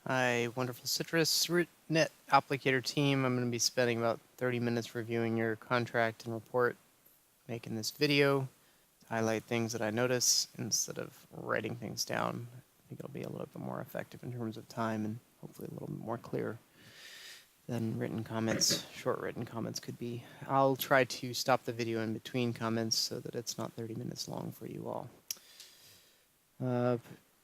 Hi, wonderful Citrus RootNet Applicator team. I'm going to be spending about 30 minutes reviewing your contract and report, making this video to highlight things that I notice instead of writing things down. I think it'll be a little bit more effective in terms of time and hopefully a little bit more clear than written comments, short written comments could be. I'll try to stop the video in between comments so that it's not 30 minutes long for you all.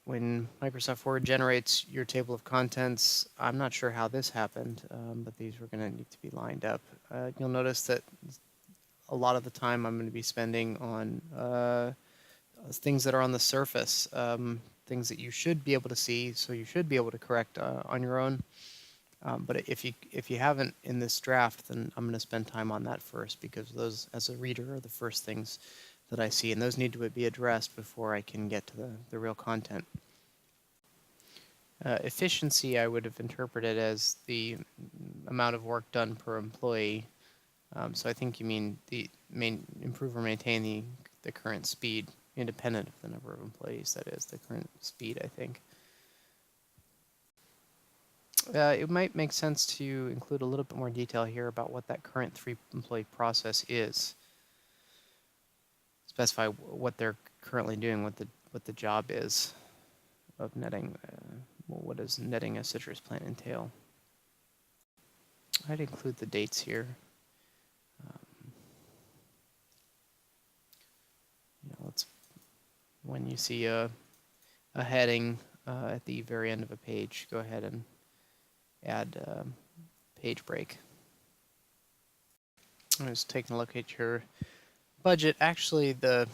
When Microsoft Word generates your table of contents, I'm not sure how this happened, but these were going to need to be lined up. You'll notice that a lot of the time I'm going to be spending on things that are on the surface, things that you should be able to see, so you should be able to correct on your own. But if you haven't in this draft, then I'm going to spend time on that first, because those, as a reader, are the first things that I see, and those need to be addressed before I can get to the real content. Efficiency I would have interpreted as the amount of work done per employee. So I think you mean improve or maintain the current speed, independent of the number of employees, that is, the current speed, I think. It might make sense to include a little bit more detail here about what that current 3-employee process is. Specify what they're currently doing, what the job is of netting. What does netting a citrus plant entail? I'd include the dates here. When you see a heading at the very end of a page, go ahead and add page break. I was taking a look at your budget. Actually, the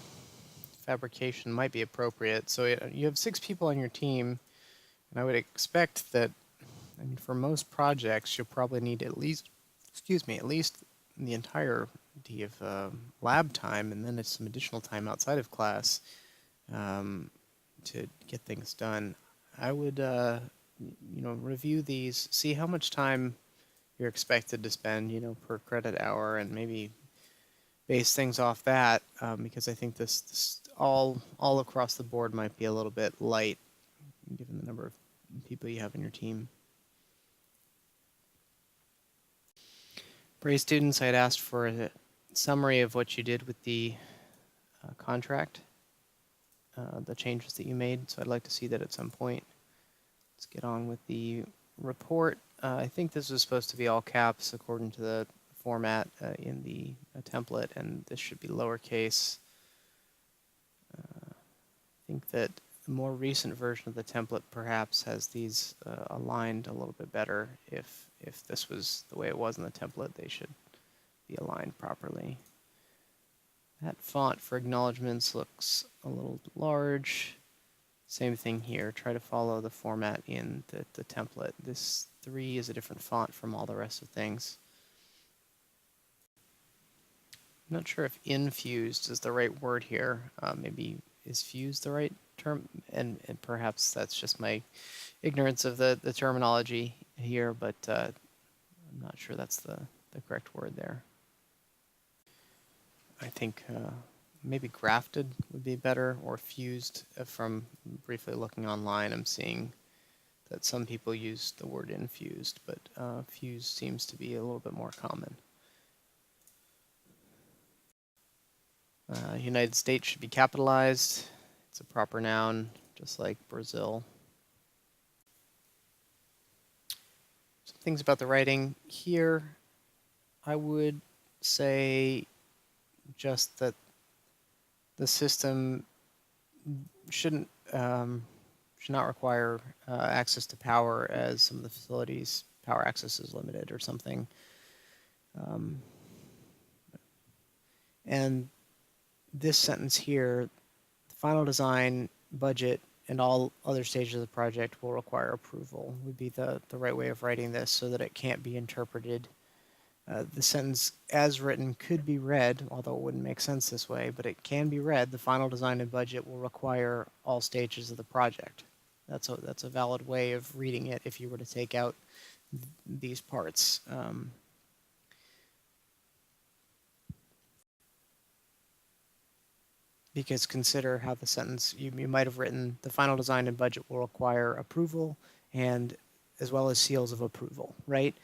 fabrication might be appropriate. So you have 6 people on your team, and I would expect that, I mean, for most projects, you'll probably need at least the entirety of lab time, and then it's some additional time outside of class to get things done. I would, review these, see how much time you're expected to spend, per credit hour, and maybe base things off that, because I think this all across the board might be a little bit light, given the number of people you have in your team. For A students, I had asked for a summary of what you did with the contract, the changes that you made, so I'd like to see that at some point. Let's get on with the report. I think this is supposed to be all caps according to the format in the template, and this should be lowercase. I think that the more recent version of the template perhaps has these aligned a little bit better. If this was the way it was in the template, they should be aligned properly. That font for acknowledgements looks a little large. Same thing here. Try to follow the format in the template. This 3 is a different font from all the rest of things. I'm not sure if infused is the right word here. Maybe is fused the right term? And perhaps that's just my ignorance of the terminology here, but I'm not sure that's the correct word there. I think maybe grafted would be better, or fused. From briefly looking online, I'm seeing that some people use the word infused, but fused seems to be a little bit more common. United States should be capitalized. It's a proper noun, just like Brazil. Some things about the writing here. I would say just that the system should not require access to power, as some of the facilities power access is limited or something. And this sentence here, the final design, budget, and all other stages of the project will require approval, would be the right way of writing this, so that it can't be interpreted. The sentence as written could be read, although it wouldn't make sense this way, but it can be read: the final design and budget will require all stages of the project. That's a valid way of reading it if you were to take out these parts. Because consider how the sentence, you might have written, the final design and budget will require approval, and as well as seals of approval, right?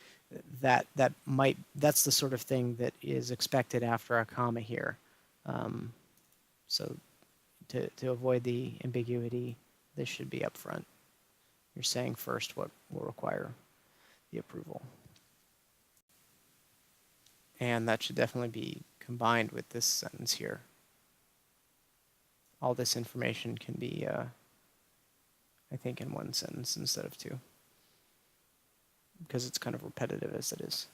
That's the sort of thing that is expected after a comma here. So to avoid the ambiguity, this should be up front. You're saying first what will require the approval. And that should definitely be combined with this sentence here. All this information can be, I think, in one sentence instead of two, because it's kind of repetitive as it is.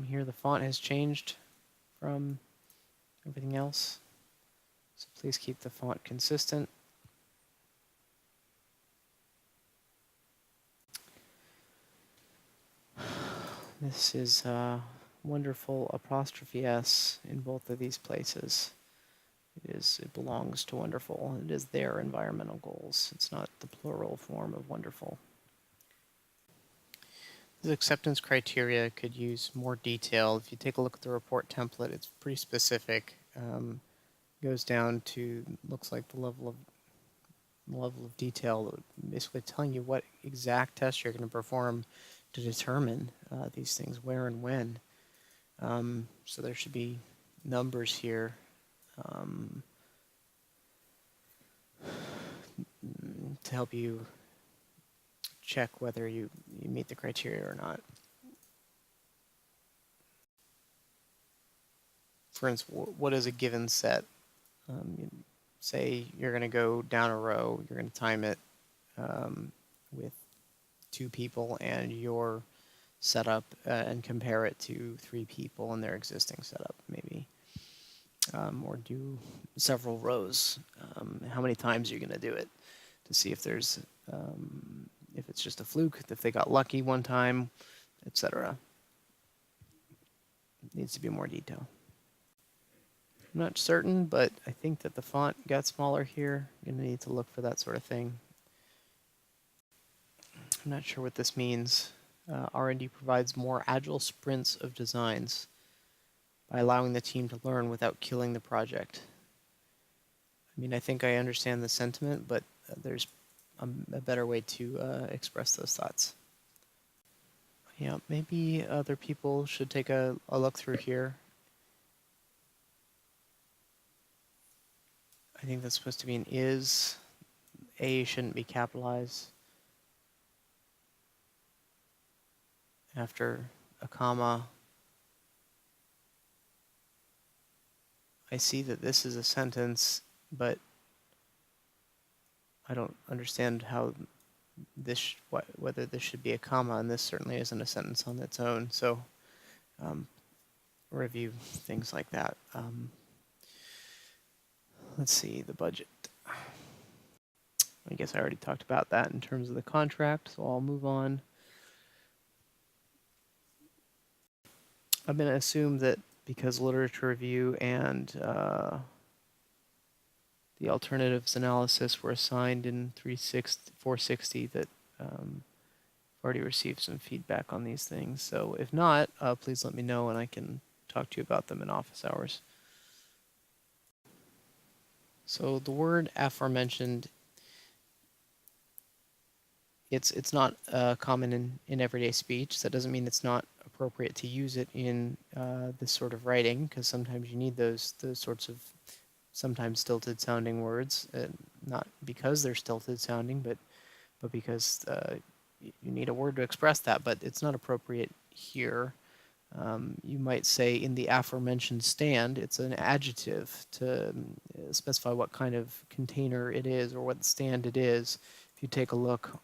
Here the font has changed from everything else, so please keep the font consistent. This is wonderful apostrophe S in both of these places. It belongs to wonderful. It is their environmental goals. It's not the plural form of wonderful. The acceptance criteria could use more detail. If you take a look at the report template, it's pretty specific. Goes down to, looks like the level of detail, basically telling you what exact tests you're going to perform to determine these things, where and when. So there should be numbers here to help you check whether you meet the criteria or not. For instance, what is a given set? Say you're going to go down a row, you're going to time it with 2 people and your setup and compare it to 3 people and their existing setup, maybe. Or do several rows. How many times are you going to do it to see if there's, if it's just a fluke, if they got lucky one time, etc. Needs to be more detail. I'm not certain, but I think that the font got smaller here. You're going to need to look for that sort of thing. I'm not sure what this means. R&D provides more agile sprints of designs by allowing the team to learn without killing the project. I mean, I think I understand the sentiment, but there's a better way to express those thoughts. Yeah, maybe other people should take a look through here. I think that's supposed to be an is. A shouldn't be capitalized after a comma. I see that this is a sentence, but I don't understand how this, whether this should be a comma, and this certainly isn't a sentence on its own. So review things like that. Let's see, the budget. I guess I already talked about that in terms of the contract, so I'll move on. I'm going to assume that because literature review and the alternatives analysis were assigned in 460 that I've already received some feedback on these things. So if not, please let me know and I can talk to you about them in office hours. So the word aforementioned, it's not common in everyday speech. That doesn't mean it's not appropriate to use it in this sort of writing, because sometimes you need those sorts of sometimes stilted sounding words, not because they're stilted sounding, but because you need a word to express that, but it's not appropriate here. You might say in the aforementioned stand, it's an adjective to specify what kind of container it is or what stand it is. If you take a look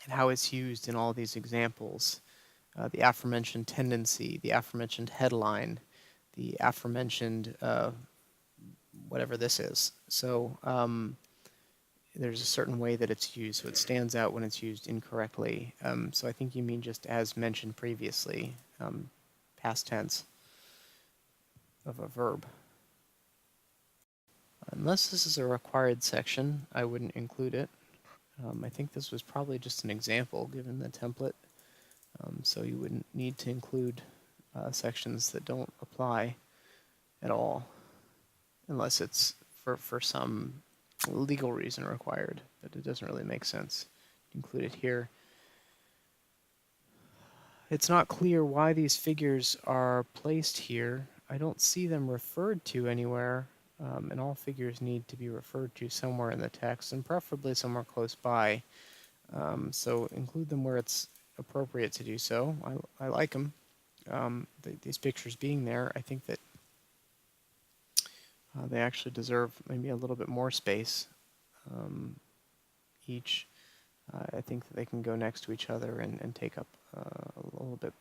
at how it's used in all these examples, the aforementioned tendency, the aforementioned headline, the aforementioned whatever this is. So there's a certain way that it's used, so it stands out when it's used incorrectly. So I think you mean just as mentioned previously, past tense of a verb. Unless this is a required section, I wouldn't include it. I think this was probably just an example given the template, so you wouldn't need to include sections that don't apply at all, unless it's for some legal reason required, but it doesn't really make sense to include it here. It's not clear why these figures are placed here. I don't see them referred to anywhere, and all figures need to be referred to somewhere in the text, and preferably somewhere close by. So include them where it's appropriate to do so. I like them. These pictures being there, I think that they actually deserve maybe a little bit more space each. I think that they can go next to each other and take up a little bit,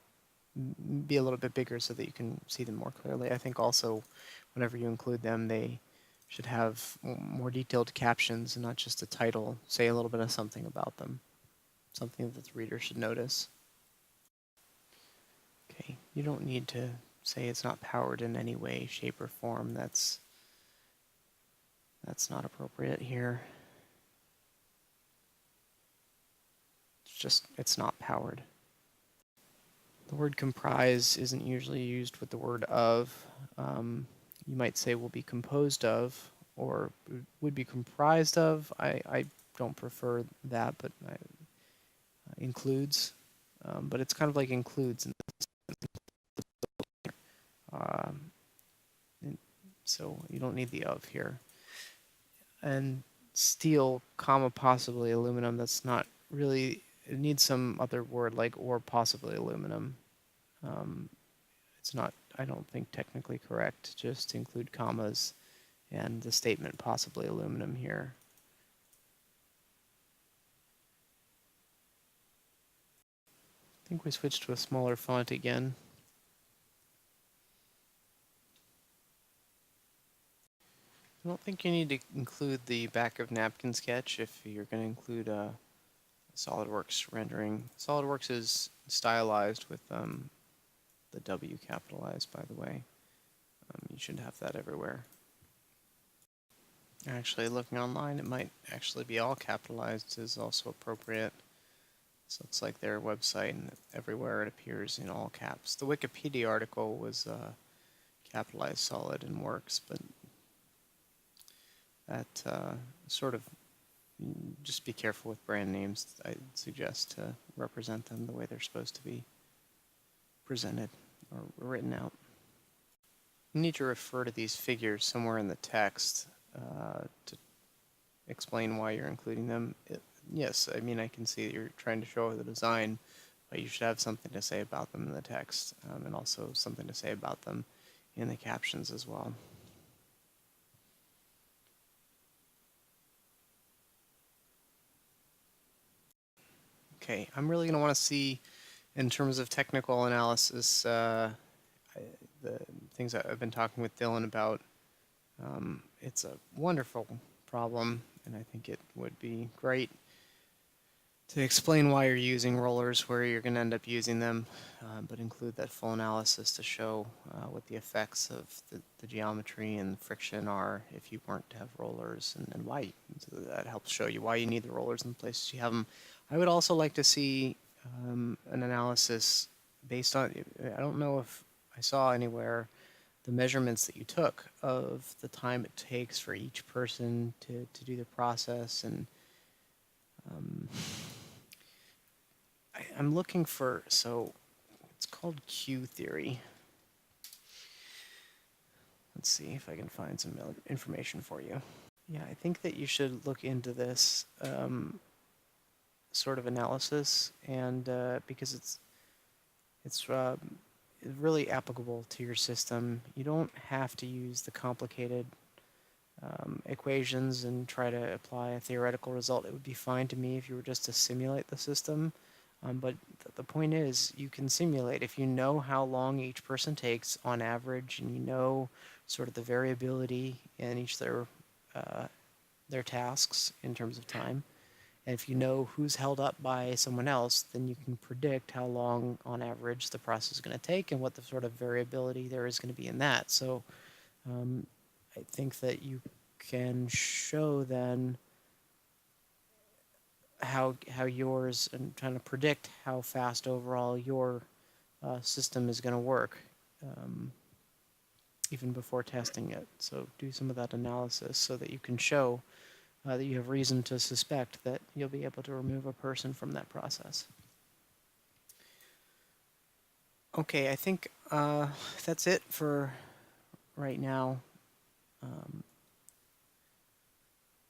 be a little bit bigger so that you can see them more clearly. I think also whenever you include them, they should have more detailed captions and not just a title. Say a little bit of something about them, something that the reader should notice. Okay, you don't need to say it's not powered in any way, shape, or form. That's not appropriate here. It's not powered. The word comprise isn't usually used with the word of. You might say will be composed of or would be comprised of. I don't prefer that, but includes. But it's kind of like includes. So you don't need the of here. And steel, comma, possibly aluminum, that's not really, it needs some other word like or possibly aluminum. It's not, I don't think, technically correct just to include commas and the statement possibly aluminum here. I think we switched to a smaller font again. I don't think you need to include the back of napkin sketch if you're going to include a SolidWorks rendering. SolidWorks is stylized with the W capitalized, by the way. You should have that everywhere. Actually, looking online, it might actually be all capitalized is also appropriate. This looks like their website, and everywhere it appears in all caps. The Wikipedia article was capitalized solid and works, but that sort of, just be careful with brand names. I'd suggest to represent them the way they're supposed to be presented or written out. You need to refer to these figures somewhere in the text to explain why you're including them. Yes, I mean, I can see that you're trying to show the design, but you should have something to say about them in the text, and also something to say about them in the captions as well. Okay, I'm really going to want to see, in terms of technical analysis, the things that I've been talking with Dylan about. It's a wonderful problem, and I think it would be great to explain why you're using rollers, where you're going to end up using them, but include that full analysis to show what the effects of the geometry and friction are if you weren't to have rollers, and why. So that helps show you why you need the rollers in the places you have them. I would also like to see an analysis based on, I don't know if I saw anywhere the measurements that you took of the time it takes for each person to do the process, and I'm looking for, so it's called Q theory. Let's see if I can find some information for you. Yeah, I think that you should look into this sort of analysis, and because it's really applicable to your system. You don't have to use the complicated equations and try to apply a theoretical result. It would be fine to me if you were just to simulate the system. But the point is, you can simulate if you know how long each person takes on average, and you know sort of the variability in each of their tasks in terms of time. And if you know who's held up by someone else, then you can predict how long, on average, the process is going to take and what the sort of variability there is going to be in that. So I think that you can show then how yours, and trying to predict how fast overall your system is going to work, even before testing it. So do some of that analysis so that you can show that you have reason to suspect that you'll be able to remove a person from that process. Okay, I think that's it for right now.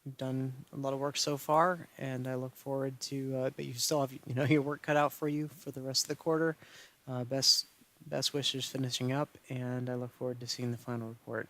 You've done a lot of work so far, and I look forward to. But you still have your work cut out for you for the rest of the quarter. Best wishes finishing up, and I look forward to seeing the final report.